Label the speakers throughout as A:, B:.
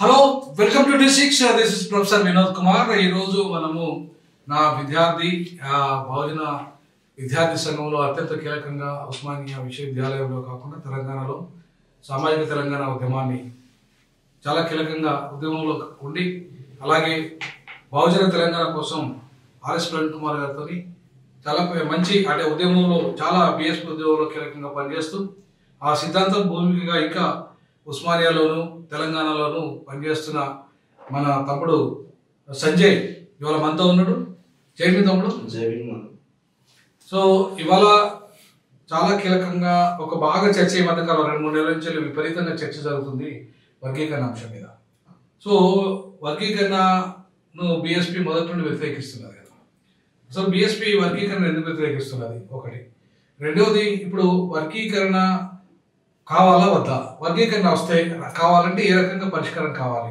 A: Hello welcome to D6 this is professor Vinod Kumar. ఈరోజు మనము నా విద్యార్థి బహుజన విద్యార్థి సంఘంలో అత్యంత కీలకంగా ఉస్మానియా విశ్వవిద్యాలయంలో కాకుండా తెలంగాణలో సామాజిక తెలంగాణ ఉద్యమాన్ని చాలా కీలకంగా ఉద్యమంలో ఉండి అలాగే బహుజన తెలంగాణ కోసం ఆర్ఎస్ ప్రవీణ్ కుమార్ గారితో చాలా మంచి అంటే ఉద్యమంలో చాలా బిఎస్పీ ఉద్యమంలో కీలకంగా పనిచేస్తూ ఆ సిద్ధాంతం భూమికగా ఇంకా ఉస్మానియాలోను తెలంగాణలోను పనిచేస్తున్న మన తమ్ముడు సంజయ్ ఇవాళ మనతో ఉన్నాడు. జైమి తమ్ముడు. సో ఇవాళ చాలా కీలకంగా ఒక బాగా చర్చ ఈ మధ్యకాలం 2-3 నెలల నుంచి విపరీతంగా చర్చ జరుగుతుంది వర్గీకరణ అంశం మీద. సో వర్గీకరణను బిఎస్పీ మొదటి నుండి వ్యతిరేకిస్తున్నది కదా. అసలు బిఎస్పీ వర్గీకరణ ఎందుకు వ్యతిరేకిస్తున్నది ఒకటి. రెండవది ఇప్పుడు వర్గీకరణ కావాలా వద్దా, వర్గీకరణ వస్తే కావాలంటే ఏ రకంగా పరిష్కారం కావాలి,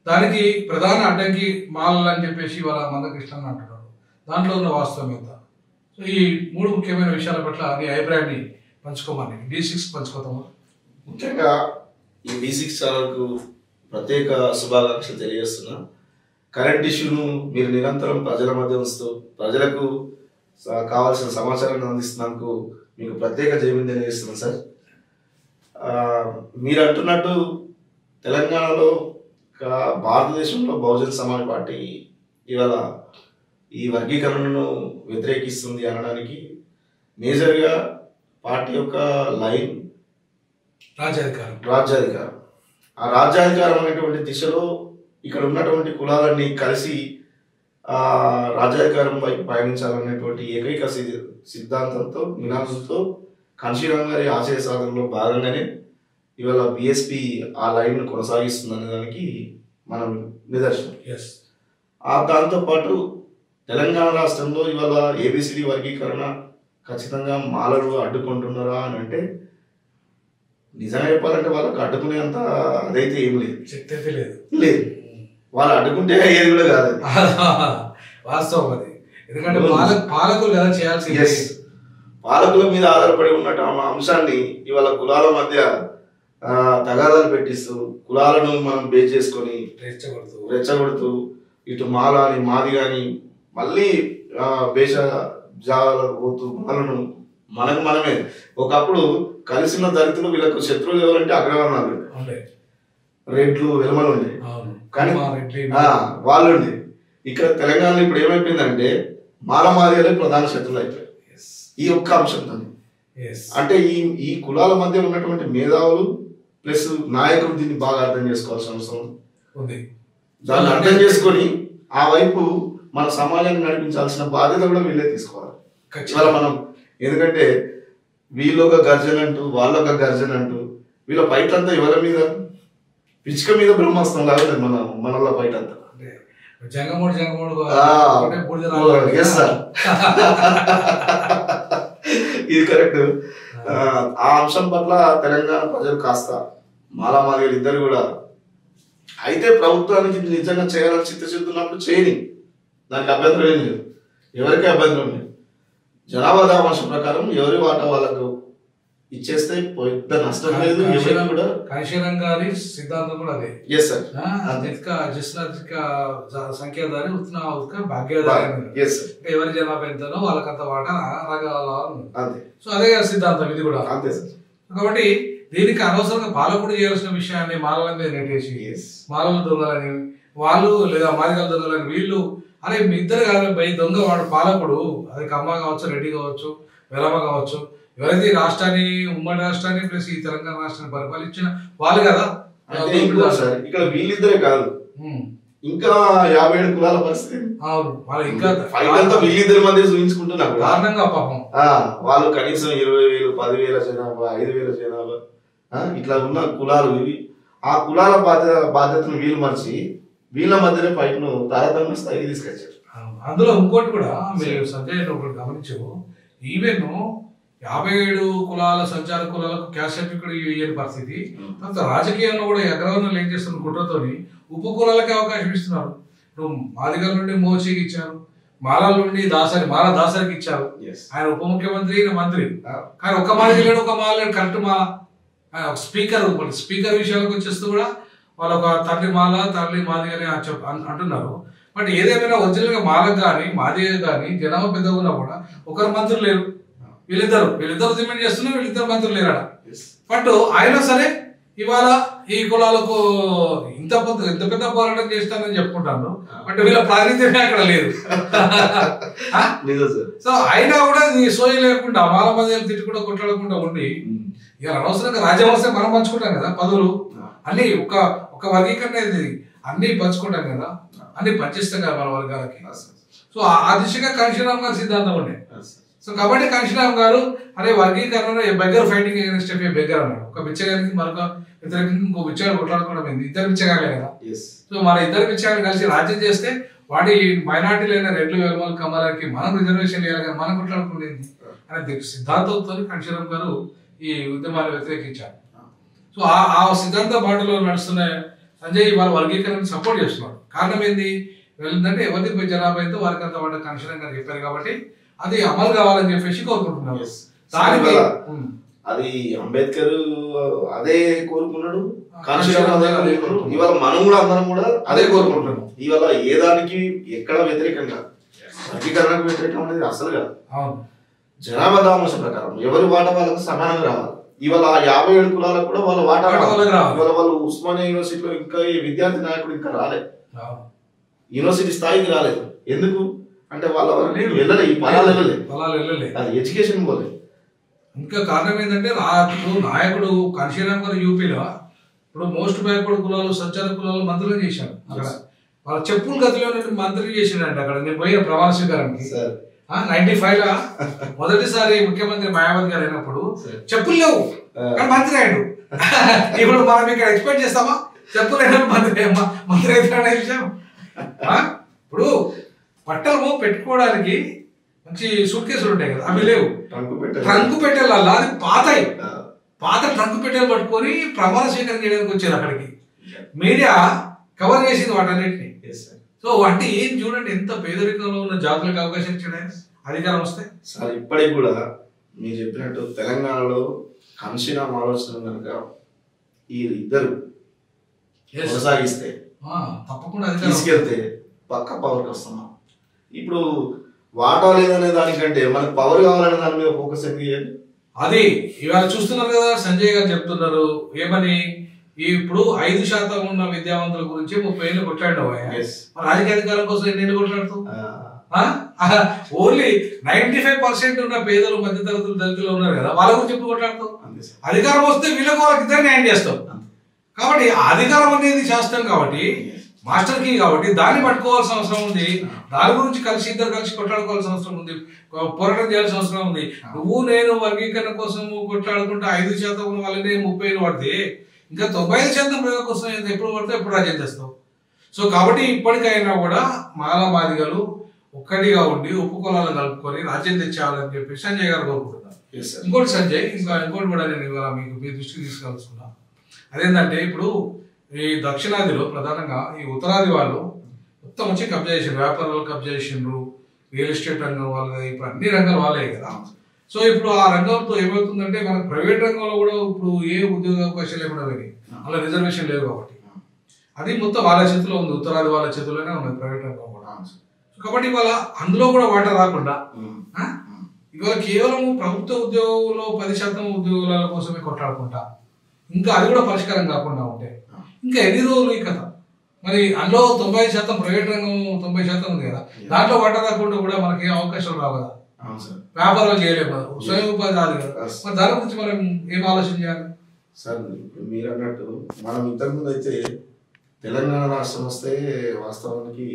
A: దానికి ప్రధాన అడ్డంకి మాలలు అని చెప్పేసి వాళ్ళ మందకృష్ణ అంటున్నాడు. దాంట్లో ఉన్న వాస్తవం ఎంత. సో ఈ 3 ముఖ్యమైన విషయాల పట్ల నీ అభిప్రాయాన్ని పంచుకోమని D6 పంచుకోతాము.
B: ముఖ్యంగా ఈ D6 ఛానల్కు ప్రత్యేక శుభాకాంక్షలు తెలియజేస్తున్నా. కరెంట్ ఇష్యూను మీరు నిరంతరం ప్రజల మధ్య ఉంచుతూ ప్రజలకు కావాల్సిన సమాచారాన్ని అందిస్తున్నందుకు మీకు ప్రత్యేక జైలు తెలియజేస్తున్నాను సార్. మీరు అంటున్నట్టు తెలంగాణలో భారతదేశంలో బహుజన సమాజ్ పార్టీ ఇవాళ ఈ వర్గీకరణను వ్యతిరేకిస్తుంది అనడానికి మేజర్గా పార్టీ యొక్క లైన్ రాజ్యాధికారం. ఆ రాజ్యాధికారం అనేటువంటి దిశలో ఇక్కడ ఉన్నటువంటి కులాలన్నీ కలిసి రాజ్యాధికారం వైపు పయనించాలనేటువంటి ఏకైక సిద్ధాంతంతో నినాదంతో కాంశీరామ్ గారి ఆశయ సాధనలో భాగంగానే ఇవాళ బిఎస్పీ ఆ లైన్ కొనసాగిస్తుందనే దానికి మనం నిదర్శనం. దాంతోపాటు తెలంగాణ రాష్ట్రంలో ఇవాళ ఏబిసిడి వర్గీకరణ ఖచ్చితంగా మాలలు అడ్డుకుంటున్నారా అని అంటే నిజంగా చెప్పాలంటే వాళ్ళకి అడ్డుకునేంత అదైతే ఏం లేదు,
A: శక్తి అయితే
B: లేదు. వాళ్ళు అడ్డుకుంటే ఏది కూడా కాదు,
A: వాస్తవం అది. ఎందుకంటే పాలకులు కదా చేయాల్సి,
B: పాలకుల మీద ఆధారపడి ఉన్నట్టు అంశాన్ని ఇవాళ కులాల మధ్య తగాదాలు పెట్టిస్తూ కులాలను మనం బేస్ చేసుకొని రెచ్చగొడుతూ ఇటు మాల అని మాది కానీ మళ్ళీ భేష జాగాలకు పోతూ కులాలను మనమే ఒకప్పుడు కలిసిన దళితులు వీళ్ళకు శత్రువులు ఎవరంటే అగ్రవర్ణాలు రెడ్లు వెలమలు ఉండే, కానీ వాళ్ళు ఉండే. ఇక్కడ తెలంగాణలో ఇప్పుడు ఏమైపోయిందంటే మాలమాదిగాలే ప్రధాన శత్రువులు అయిపోయారు ఈ ఒక్క అంశంతో. అంటే ఈ కులాల మధ్య ఉన్నటువంటి మేధావులు ప్లస్ నాయకులు దీన్ని బాగా అర్థం చేసుకోవాల్సిన అవసరం ఉంది. దాన్ని అర్థం చేసుకొని ఆ వైపు మన సమాజాన్ని నడిపించాల్సిన బాధ్యత కూడా వీళ్ళే తీసుకోవాలి ఇవాళ మనం. ఎందుకంటే వీళ్ళొక గర్జన అంటూ వాళ్ళొక గర్జన అంటూ వీళ్ళ ఫైట్ అంతా ఎవరి మీద పిచ్చుక మీద బ్రహ్మాస్త్రం లాగా మనలో ఫైట్ అంతా ఇది కరెక్ట్. ఆ అంశం పట్ల తెలంగాణ ప్రజలు కాస్త మాలామాదిగలు ఇద్దరు కూడా అయితే ప్రభుత్వానికి నిజంగా చేయాలని చిత్తశుద్ధి ఉన్నప్పుడు చేయని, దానికి అభ్యంతరం ఏం లేదు, ఎవరికి అభ్యంతరం లేదు. జనాభా దామాంశం ప్రకారం ఎవరి వాటా వాళ్ళకు ఇచ్చేస్తే పెద్ద నష్టం లేదు.
A: కాశీరామ్ గారి సిద్ధాంతం కూడా అదే.
B: Yes sir.
A: సంఖ్యాధారి భాగ్యధారి, ఎవరి జనాభా ఎంతనో వాళ్ళకంత వాటా రాగాలి. సో అదే సిద్ధాంతం ఇది కూడా అంతే సార్. కాబట్టి దీనికి అనవసరంగా పాలకుడు చేయాల్సిన విషయాన్ని మాలల మీద నెట్టేసి మాలల దొంగలని వాళ్ళు లేదా మాదిగల దొంగలని వీళ్ళు, అరే మీ ఇద్దరు కాదు బై దొంగ వాడు పాలకుడు, అది కమ్మ కావచ్చు, రెడ్డి కావచ్చు, వెలమ కావచ్చు, ఎవరైతే రాష్ట్రాన్ని ఉమ్మడి రాష్ట్రాన్ని ప్లస్ ఈ తెలంగాణ రాష్ట్రాన్ని పరిపాలించిన వాళ్ళు కదా.
B: ఇక్కడ వీళ్ళిద్దరే కాదు, ఇంకా 57 కులాల పరిస్థితి.
A: అవును, వాళ్ళు ఇంకా
B: వీళ్ళిద్దరి మధ్య చూపించుకుంటున్నారు
A: కారణంగా పాపం.
B: వాళ్ళు కనీసం 20,000, 10,000 జనాభా, 5,000 జనాభా ఇట్లా ఉన్న కులాలు ఇవి. ఆ కులాల బాధ్యతను వీళ్ళు మర్చి వీళ్ళ మధ్యనే ఫైట్ ను తారతమ్య స్థాయికి తీసుకొచ్చారు.
A: అందులో ఇంకోటి కూడా మీరు సంజయ్ ఒకటి గమనించవు, ఈవెన్ 57 కులాల సంచార కులాలకు క్యాస్ట్ సర్టిఫికేట్ ఇయ్యని పరిస్థితి. తర్వాత రాజకీయంలో కూడా అగ్రవర్ణాలు ఏం చేస్తున్న కుట్రతోని ఉప కులాలకి అవకాశం ఇస్తున్నారు. ఇప్పుడు మాదిగల నుండి మోచికి ఇచ్చారు, మాలల నుండి మాల దాసరికి ఇచ్చారు. ఆయన ఉప ముఖ్యమంత్రి, మంత్రి, కానీ ఒక మాదిగలేడు, ఒక మాలలేడు. కరెక్ట్ మా స్పీకర్ విషయాలకు వచ్చేస్తూ కూడా వాళ్ళు ఒక తండ్రి మాల తల్లి మాది అని అంటున్నారు. బట్ ఏదేమైనా ఒరిజినల్ గా మాలకు కానీ మాదిగ కానీ జనాభా పెద్దగా ఉన్నా కూడా ఒకరు మంత్రులు లేరు. వీళ్ళిద్దరు డిమాండ్ చేస్తున్నారు, వీళ్ళిద్దరు మంత్రులు లేరట. బట్ అయినా సరే ఇవాళ ఈ కులాలకు ఇంత పెద్ద పోరాటం చేస్తానని చెప్పుకుంటాను. బట్ వీళ్ళ ప్రాతినిధ్యమే అక్కడ లేదు. సో అయినా కూడా సోయి లేకుండా మాల మధ్యలో తిట్టుకుండా కొట్లాడకుండా ఉండి ఇక అనవసరంగా రాజ్యం వస్తే మనం పంచుకుంటాం కదా పదవులు అన్ని ఒక వర్గీకరణ అన్ని పంచుకుంటాం కదా, అన్ని పంచిస్తాం కదా మన వర్గాలకి. సో ఆ దిశగా కాంశీరామ్ గారి సిద్ధాంతం ఉండే. సో కాబట్టి కాంశీరామ్ గారు అనే వర్గీకరణ బెగ్గర్ ఫైటింగ్ అగైన్స్ట్ ఏ బెగ్గర్ అన్నాడు. ఒక బిచ్చగానికి మరొక వ్యతిరేకంగా ఇంకో బిచ్చగాడు కొట్లాడుకోవడం ఏంది? ఇద్దరు బిచ్చగాలే కదా. సో మన ఇద్దరు బిచ్చగాలు కలిసి రాజ్యం చేస్తే వాడి మైనార్టీలైన రెడ్లు వెల్మల్ కమలకి మనం రిజర్వేషన్ ఇవ్వాలి కానీ మనం కొట్లాడుకునేది అనే సిద్ధాంతంతో కాంశీరామ్ గారు ఈ ఉద్యమాన్ని వ్యతిరేకించారు. సో ఆ సిద్ధాంత బాటలో నడుస్తున్న సంజయ్ వాళ్ళ వర్గీకరణ సపోర్ట్ చేస్తున్నాడు. కారణం ఏంది? వెళ్ళిందంటే ఎవరికి జనాభా అయితే వారికి అంత వాడు కాంశీరామ్ గారు చెప్పారు కాబట్టి అది అమలు కావాలని చెప్పేసి కోరుకుంటున్నారు. దానికి
B: అది అంబేద్కర్ అదే కోరుకున్నాడు, కాంశీరామ్ అదే కోరుకున్నాడు. ఇవాళ మనం కూడా అందరం కూడా అదే కోరుకుంటున్నాం. ఇవాళ ఏ దానికి ఎక్కడ వ్యతిరేకంగా వర్గీకరణకు వ్యతిరేకం అనేది అసలు కాదు. జనాభా దామాష ప్రకారం ఎవరి వాటా వాళ్ళకు సమానంగా రావాలి. ఇవాళ 57 కులాలకు కూడా వాళ్ళ వాటా ఇవాళ వాళ్ళు ఉస్మానియా యూనివర్సిటీలో ఇంకా విద్యార్థి నాయకుడు ఇంకా రాలేదు, యూనివర్సిటీ స్థాయికి రాలేదు. ఎందుకు అంటే వాళ్ళ వెళ్ళలే, ఈ పొలాలు వెళ్ళలే, అది ఎడ్యుకేషన్ పోలే.
A: ఇంకా కారణం ఏంటంటే నాయకుడు కాంశీరామ్ గారు యూపీలో ఇప్పుడు మోస్ట్ బ్యాక్వర్డ్ కులాలు సంచార కులాలు మంత్రులు చేశారు. అక్కడ వాళ్ళ చెప్పుల గదిలో మంత్రి చేసిండంట. అక్కడ నేను పోయిన ప్రమాణ స్వీకారానికి 95 లో మొదటిసారి ముఖ్యమంత్రి మాయావతి గారు అయినప్పుడు చెప్పులు లేవు కానీ మంత్రి అయ్యాడు. ఇప్పుడు మనం ఇక్కడ ఎక్స్పెక్ట్ చేస్తామా చెప్పులు అయినా మంత్రి అవుతాడు విషయం? ఇప్పుడు బట్టలు పెట్టుకోవడానికి మంచి సూట్ కేసులు ఉంటాయి కదా, అవి లేవు. ట్రంక్ పెట్టెలు అది పాత ట్రంక్ పెట్టెలు పట్టుకొని ప్రమాణ స్వీకారం చేయడానికి వచ్చారు. అక్కడికి మీడియా కవర్ చేసింది వాటన్నిటిని. సో అంటే ఏం చూడండి, ఎంత పేదరికంలో ఉన్న జాతులకు అవకాశం ఇచ్చాడు అధికారం వస్తే.
B: సార్ ఇప్పటికి కూడా మీరు చెప్పినట్టు తెలంగాణలో కాంశీరామ్ ఆలోచన కనుక ఈ ఇద్దరు కొనసాగిస్తే
A: తప్పకుండా
B: తీసుకెళ్తే పక్క పవర్కి వస్తున్నాం. ఇప్పుడు వాటా లేదనే దానికంటే మనకు పవర్ కావాలనే దాని మీద ఫోకస్ ఎందుకు చేయాలి?
A: అది ఇవాళ చూస్తున్నారు కదా, సంజయ్ గారు చెప్తున్నారు ఏమని, ఇప్పుడు 5% ఉన్న విద్యావంతుల గురించి 30 ఏళ్ళు కొట్లాడినావు. రాజకీయ అధికారం కోసం ఎన్ని ఏళ్ళు కొట్లాడుతూ? ఓన్లీ 95% ఉన్న పేదలు మధ్యతరగతులు దళితులు ఉన్నారు కదా, వాళ్ళ గురించి ఎప్పుడు కొట్లాడుతావు? అధికారం వస్తే వాళ్ళకి ఇద్దరు న్యాయం చేస్తాం. కాబట్టి అధికారం అనేది చేస్తాం కాబట్టి మాస్టర్ కీ కాబట్టి దాన్ని పట్టుకోవాల్సిన అవసరం ఉంది. దాని గురించి ఇద్దరు కలిసి కొట్లాడుకోవాల్సిన అవసరం ఉంది, పోరాటం చేయాల్సిన అవసరం ఉంది. నువ్వు నేను వర్గీకరణ కోసం కొట్లాడుకుంటే 5% ఉన్న వాళ్ళని 30 ఏళ్ళు పడితే ఇంకా 95% ప్రజల కోసం ఎప్పుడు పడితే ఎప్పుడు రాజ్యం చేస్తావు. సో కాబట్టి ఇప్పటికైనా కూడా మాదిగలు ఒక్కటిగా ఉండి ఉపకులాలను కలుపుకొని రాజ్యం తెచ్చేయాలని చెప్పి సంజయ్ గారు కోరుకుంటున్నారు. ఇంకోటి సంజయ్, ఇంకోటి కూడా నేను ఇవాళ మీ దృష్టికి తీసుకెళ్తున్నా. అదేంటంటే ఇప్పుడు ఈ దక్షిణాదిలో ప్రధానంగా ఈ ఉత్తరాది వాళ్ళు మొత్తం వచ్చి కబ్జా చేసిండ్రు, వ్యాపారాలు కబ్జా చేసిండ్రు, రియల్ ఎస్టేట్ రంగం వాళ్ళది, ఇప్పుడు అన్ని రంగాలు వాళ్ళే కదా. సో ఇప్పుడు ఆ రంగంతో ఏమవుతుందంటే మనకు ప్రైవేట్ రంగంలో కూడా ఇప్పుడు ఏ ఉద్యోగ అవకాశాలు లేకుండా పోయినాయి, అలా రిజర్వేషన్ లేవు కాబట్టి అది మొత్తం వాళ్ళ చేతిలో ఉంది, ఉత్తరాది వాళ్ళ చేతిలోనే ఉన్నది ప్రైవేట్ రంగం కూడా. కాబట్టి ఇవాళ అందులో కూడా వాటా రాకుండా ఇవాళ కేవలం ప్రభుత్వ ఉద్యోగంలో 10% ఉద్యోగాల కోసమే కొట్లాడుకుంటా, ఇంకా అది కూడా పరిష్కారం కాకుండా ఉంటే ఇంకా ఎన్ని రోజులు ఈ కథ? మరి అందులో 90% ప్రైవేట్ రంగం 90% ఉంది కదా, దాంట్లో వాటా రాకుండా కూడా మనకి అవకాశాలు రావు కదా, వ్యాపారాలు చేయలేము కదా, స్వయం ఉపాధి రాదు కదా. మరి దాని గురించి మనం ఏం ఆలోచన చేయాలి?
B: సార్ ఇప్పుడు మీరు అన్నట్టు మనం ఇంతకుముందు అయితే తెలంగాణ రాష్ట్రం వస్తే వాస్తవానికి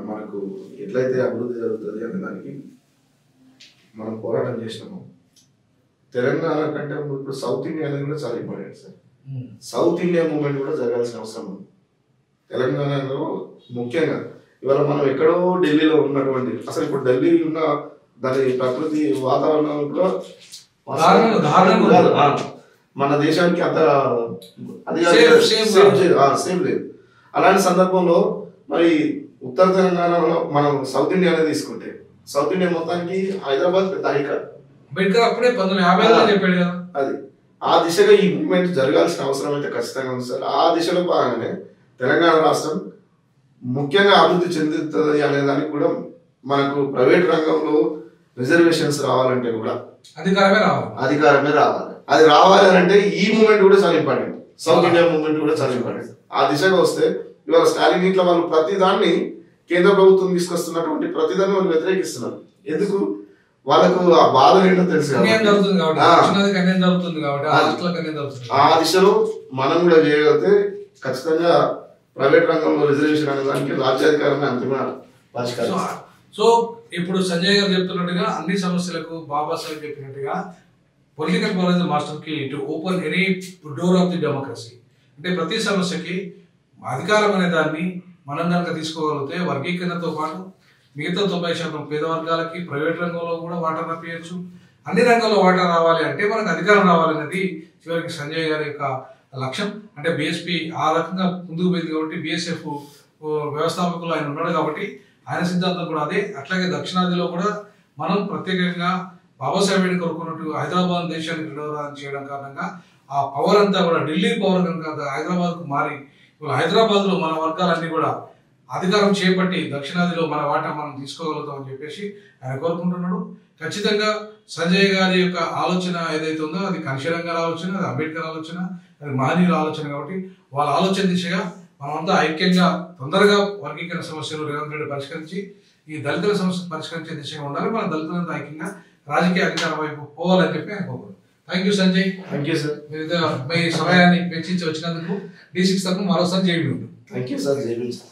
B: మనకు ఎట్లయితే అభివృద్ధి జరుగుతుంది అనే దానికి మనం పోరాటం చేసినాము. తెలంగాణ కంటే ఇప్పుడు సౌత్ ఇండియా అనేది కూడా చాలా important sir. South India movement కూడా జరగాల్సిన అవసరం ఉంది తెలంగాణలో. ముఖ్యంగా ఇవాళ మనం ఎక్కడో ఢిల్లీలో ఉన్నటువంటి, అసలు ఇప్పుడు ఢిల్లీ ఉన్న దాని ప్రకృతి వాతావరణం కూడా మన దేశానికి అంత అది సేమ్ లేదు. అలాంటి సందర్భంలో మరి ఉత్తర తెలంగాణలో మనం సౌత్ ఇండియా అనేది తీసుకుంటే సౌత్ ఇండియా మొత్తానికి హైదరాబాద్ పెద్ద హైకా
A: అప్పుడే 1950 చెప్పాడు కదా.
B: అది ఆ దిశగా ఈ మూవ్మెంట్ జరగాల్సిన అవసరం అయితే ఖచ్చితంగా ఉంది సార్. ఆ దిశలో భాగంగానే తెలంగాణ రాష్ట్రం ముఖ్యంగా అభివృద్ధి చెందుతుంది అనే దానికి కూడా మనకు ప్రైవేట్ రంగంలో రిజర్వేషన్స్ రావాలంటే కూడా అధికారమే రావాలి. అది రావాలి అని అంటే ఈ మూవ్మెంట్ కూడా చాలా ఇంపార్టెంట్. సౌత్ ఇండియా మూవ్మెంట్ కూడా చాలా ఇంపార్టెంట్. ఆ దిశగా వస్తే ఇవాళ స్టాలిన్ ఇట్లా వాళ్ళు ప్రతి దాన్ని కేంద్ర ప్రభుత్వం తీసుకొస్తున్నటువంటి ప్రతిదాన్ని వాళ్ళు వ్యతిరేకిస్తున్నారు. ఎందుకు? వాళ్ళకు ఆ బాధ ఏంటో తెలుసు. ఆ దిశలో మనం కూడా చేయగలిగితే ఖచ్చితంగా ప్రైవేట్ రంగంలో రిజర్వేషన్ అనే దానికి రాజ్యాధికారమే అంతిమ పరిష్కారం.
A: సో ఇప్పుడు సంజయ్ గారు చెప్తున్నట్టుగా అన్ని సమస్యలకు బాబాసాహెబ్ చెప్పినట్టుగా పొలిటికల్ ప్లuralism మాస్టర్ కి to open any door of the democracy. అంటే ప్రతి సమస్యకి అధికారం అనే దాన్ని మనం కనుక తీసుకోగలిగితే వర్గీకరణతో పాటు మిగతా 90% పేద వర్గాలకి ప్రైవేట్ రంగంలో కూడా వాటా రప్పించచ్చు. అన్ని రంగాల్లో వాటా రావాలి అంటే మనకు అధికారం రావాలనేది చివరికి సంజయ్ గారి యొక్క లక్ష్యం. అంటే బీఎస్పీ ఆ రకంగా ముందుకు పోయింది కాబట్టి బీఎస్ఎఫ్ వ్యవస్థాపకులు ఆయన ఉన్నాడు కాబట్టి ఆయన సిద్ధాంతం కూడా అదే. అట్లాగే దక్షిణాదిలో కూడా మనం ప్రత్యేకంగా బాబాసాహెబ్ కోరుకున్నట్టు హైదరాబాద్ దేశానికి విడవరాన్ని చేయడం కారణంగా ఆ పవర్ అంతా కూడా ఢిల్లీ పవర్ కనుక హైదరాబాద్కు మారి ఇవాళ హైదరాబాద్లో మన వర్గాలన్నీ కూడా అధికారం చేపట్టి దక్షిణాదిలో మన వాటా మనం తీసుకోగలుగుతాం అని చెప్పేసి ఆయన కోరుకుంటున్నాడు. ఖచ్చితంగా సంజయ్ గారి యొక్క ఆలోచన ఏదైతే ఉందో అది కన్షీరామ్ గారి ఆలోచన, అది అంబేద్కర్ ఆలోచన, అది మహనీయుల ఆలోచన కాబట్టి వాళ్ళ ఆలోచన దిశగా మనమంతా ఐక్యంగా తొందరగా వర్గీకరణ సమస్యలు రేవంత్ రెడ్డి పరిష్కరించి ఈ దళితుల సమస్యలు పరిష్కరించే దిశగా ఉండాలి. మన దళితులంతా ఐక్యంగా రాజకీయ అధికారం వైపు పోవాలని చెప్పి ఆయన కోరుకుంటున్నాను. Thank you Sanjay.
B: Thank you sir.
A: మీ సమయాన్ని వెచ్చించి వచ్చినందుకు D6 తరఫున మరోసారి జై భీమ్.
B: Thank you sir. జై భీమ్ సార్.